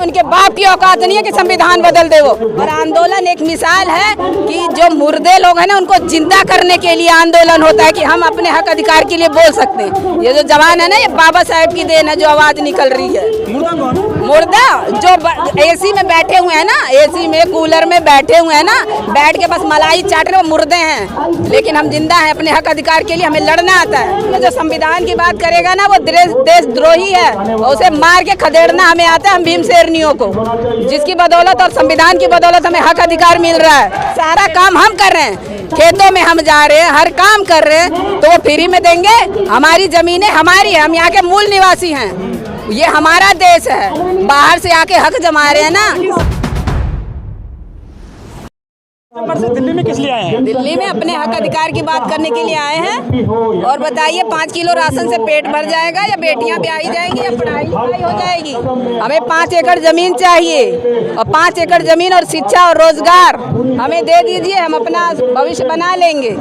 उनके बाप की औकात नहीं है कि संविधान बदल दे वो। और आंदोलन एक मिसाल है कि जो मुर्दे लोग हैं ना उनको जिंदा करने के लिए आंदोलन होता है कि हम अपने हक अधिकार के लिए बोल सकते हैं। ये जो जवान है ना, ये बाबा साहेब की देन है जो आवाज निकल रही है। मुर्दा जो एसी में बैठे हुए हैं ना, एसी में कूलर में बैठे हुए हैं ना, बैठ के बस मलाई चाट रहे, वो मुर्दे हैं। लेकिन हम जिंदा हैं, अपने हक अधिकार के लिए हमें लड़ना आता है। जो संविधान की बात करेगा ना वो देशद्रोही है, उसे मार के खदेड़ना हमें आता है। हम भीमसेनियों को, जिसकी बदौलत और संविधान की बदौलत हमें हक अधिकार मिल रहा है। सारा काम हम कर रहे हैं, खेतों में हम जा रहे हैं, हर काम कर रहे हैं, तो वो फ्री में देंगे? हमारी जमीनें हमारी है, हम यहाँ के मूल निवासी हैं, ये हमारा देश है। बाहर से आके हक जमा रहे हैं ना। दिल्ली में किस लिए आए हैं? दिल्ली में अपने हक अधिकार की बात करने के लिए आए हैं। और बताइए, 5 किलो राशन से पेट भर जाएगा या बेटियां ब्याही जाएंगी या पढ़ाई लिखाई हो जाएगी? हमें 5 एकड़ जमीन चाहिए, और 5 एकड़ जमीन और शिक्षा और रोजगार हमें दे दीजिए, हम अपना भविष्य बना लेंगे।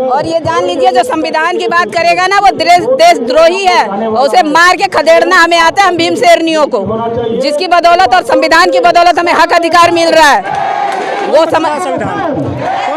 और ये जान लीजिए, जो संविधान की बात करेगा ना वो देशद्रोही है, और उसे मार के खदेड़ना हमें आता है। हम भीमसेनियों को, जिसकी बदौलत और संविधान की बदौलत हमें हक अधिकार मिल रहा है, वो कौन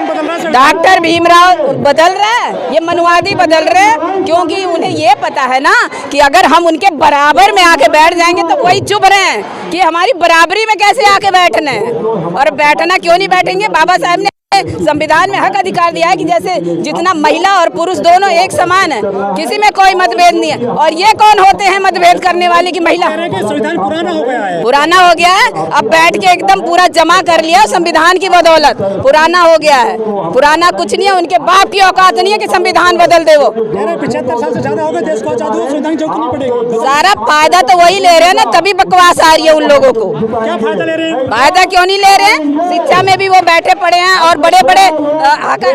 बदल रहा है? डॉक्टर भीमराव बदल रहा है, ये मनुवादी बदल रहे हैं, क्योंकि उन्हें ये पता है ना कि अगर हम उनके बराबर में आके बैठ जाएंगे तो वही चुभ रहे हैं कि हमारी बराबरी में कैसे आके बैठना है। और बैठना क्यों नहीं बैठेंगे? बाबा साहब ने संविधान में हक अधिकार दिया है कि जैसे जितना महिला और पुरुष दोनों एक समान है, किसी में कोई मतभेद नहीं है। और ये कौन होते हैं मतभेद करने वाले की महिला? संविधान पुराना हो गया है, पुराना हो गया है। अब बैठ के एकदम पूरा जमा कर लिया संविधान की बदौलत, पुराना हो गया है। पुराना कुछ नहीं है, उनके बाप की औकात नहीं है कि संविधान बदल दे वो। 75 साल से ज्यादा हो गए, देश को आजादी हुए, संविधान की जरूरत नहीं पड़ेगी। सारा फायदा तो वही ले रहे हैं ना, तभी बकवास आ रही है उन लोगों को। क्या फायदा ले रहे हैं? फायदा क्यों नहीं ले रहे हैं? शिक्षा में भी वो बैठे पड़े हैं और बड़े बड़े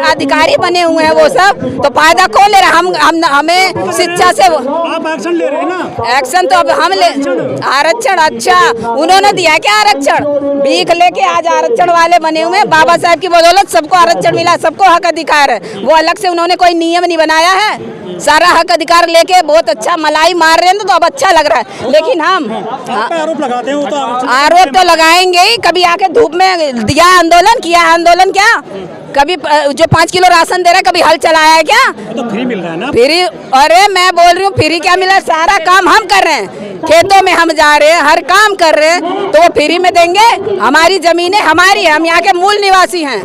अधिकारी बने हुए हैं वो सब, तो फायदा कौन ले रहा है? हमें शिक्षा से आप एक्शन ले रहे हैं ना? एक्शन तो अब हम ले आरक्षण। अच्छा, उन्होंने दिया क्या आरक्षण? भीख लेके आज आरक्षण वाले बने हुए हैं। बाबा साहब की बदौलत सबको आरक्षण मिला, सबको हक अधिकार है। वो अलग से उन्होंने कोई नियम नहीं बनाया है, सारा हक अधिकार लेके बहुत अच्छा मलाई मार रहे हैं, तो अब अच्छा लग रहा है। लेकिन हम आरोप लगाते हैं, वो तो आरोप तो लगाएंगे ही। कभी आके धूप में दिया आंदोलन, किया आंदोलन क्या? कभी जो 5 किलो राशन दे रहा है, कभी हल चलाया है क्या? तो फ्री मिल रहा है ना? फ्री? अरे मैं बोल रही हूँ फ्री क्या मिला? सारा काम हम कर रहे हैं, खेतों में हम जा रहे हैं, हर काम कर रहे हैं, तो वो फ्री में देंगे? हमारी जमीनें हमारी है, हम यहाँ के मूल निवासी हैं,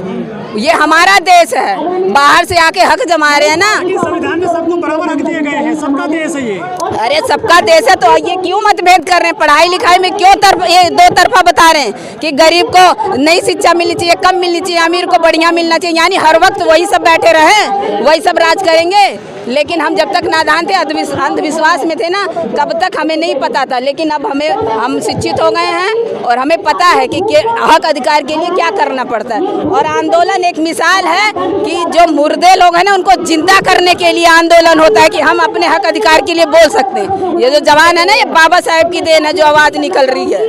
ये हमारा देश है। बाहर से आके हक जमा रहे हैं ना। संविधान में सबको बराबर हक दिए गए हैं, सबका देश है ये। अरे सबका देश है, तो ये क्यों मतभेद कर रहे हैं? पढ़ाई लिखाई में क्यों ये दो तरफा बता रहे हैं कि गरीब को नई शिक्षा मिलनी चाहिए, कम मिलनी चाहिए, अमीर को बढ़िया मिलना चाहिए? यानी हर वक्त वही सब बैठे रहे, वही सब राज करेंगे। लेकिन हम जब तक नादान थे, अंधविश्वास में थे ना, तब तक हमें नहीं पता था। लेकिन अब हम शिक्षित हो गए हैं और हमें पता है कि हक अधिकार के लिए क्या करना पड़ता है। और आंदोलन एक मिसाल है कि जो मुर्दे लोग हैं ना उनको जिंदा करने के लिए आंदोलन होता है कि हम अपने हक अधिकार के लिए बोल सकते हैं। ये जो जवान है ना, ये बाबा साहेब की देन है जो आवाज निकल रही है।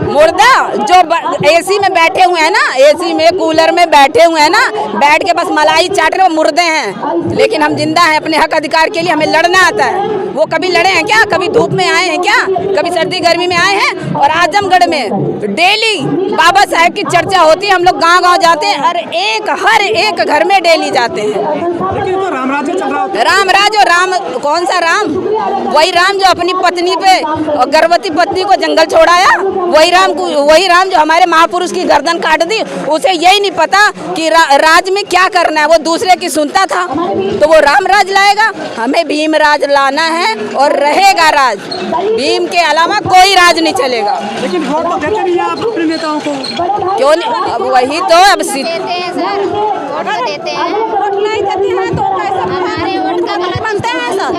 मुर्दा जो एसी में बैठे हुए हैं ना, एसी में कूलर में बैठे हुए हैं ना, बैठ के बस मलाई चाट रहे, वो मुर्दे हैं। लेकिन हम जिंदा हैं, अपने हक अधिकार के लिए हमें लड़ना आता है। वो कभी लड़े हैं क्या? कभी धूप में आए हैं क्या? कभी सर्दी गर्मी में आए हैं? और आजमगढ़ में डेली बाबा साहेब की चर्चा होती है, हम लोग गांव-गांव जाते हैं, हर एक घर में डेली जाते हैं। लेकिन तो रामराज्य चल रहा है। रामराज और राम कौन सा राम? वही राम जो अपनी पत्नी पे और गर्भवती पत्नी को जंगल छोड़ाया, वही राम जो हमारे महापुरुष की गर्दन काट दी। उसे यही नहीं पता कि राज में क्या करना है, वो दूसरे की सुनता था, तो वो राम राज लाएगा। हमें भीम राज लाना है और रहेगा राज। भीम के अलावा कोई राज नहीं चलेगा। लेकिन वोट तो देते नहीं आप अपने नेताओं को, क्यों नहीं? अब वही तो अब देते हैं सर, वोट तो देते हैं, वोट नहीं देते हैं तो कैसे हमारे वोट का गलत बनते हैं सर?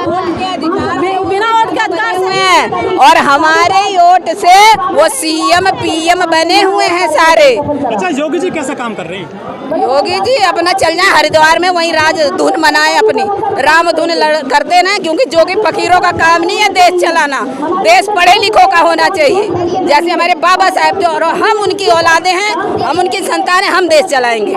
बिना वोट के अधिकार से हैं, और हमारे वोट से वो सीएम पीएम बने हुए हैं सारे। अच्छा, योगी जी कैसा काम कर रहे हैं? योगी जी अपना चल जाए हरिद्वार में, वहीं राज धुन मनाए, अपनी राम धुन करते ना, क्योंकि जोगी फकीरों का काम नहीं है देश चलाना। देश पढ़े लिखों का होना चाहिए, जैसे हमारे बाबा साहब थे, और हम उनकी औलादे हैं, हम उनकी संतान हैं, हम देश चलाएंगे।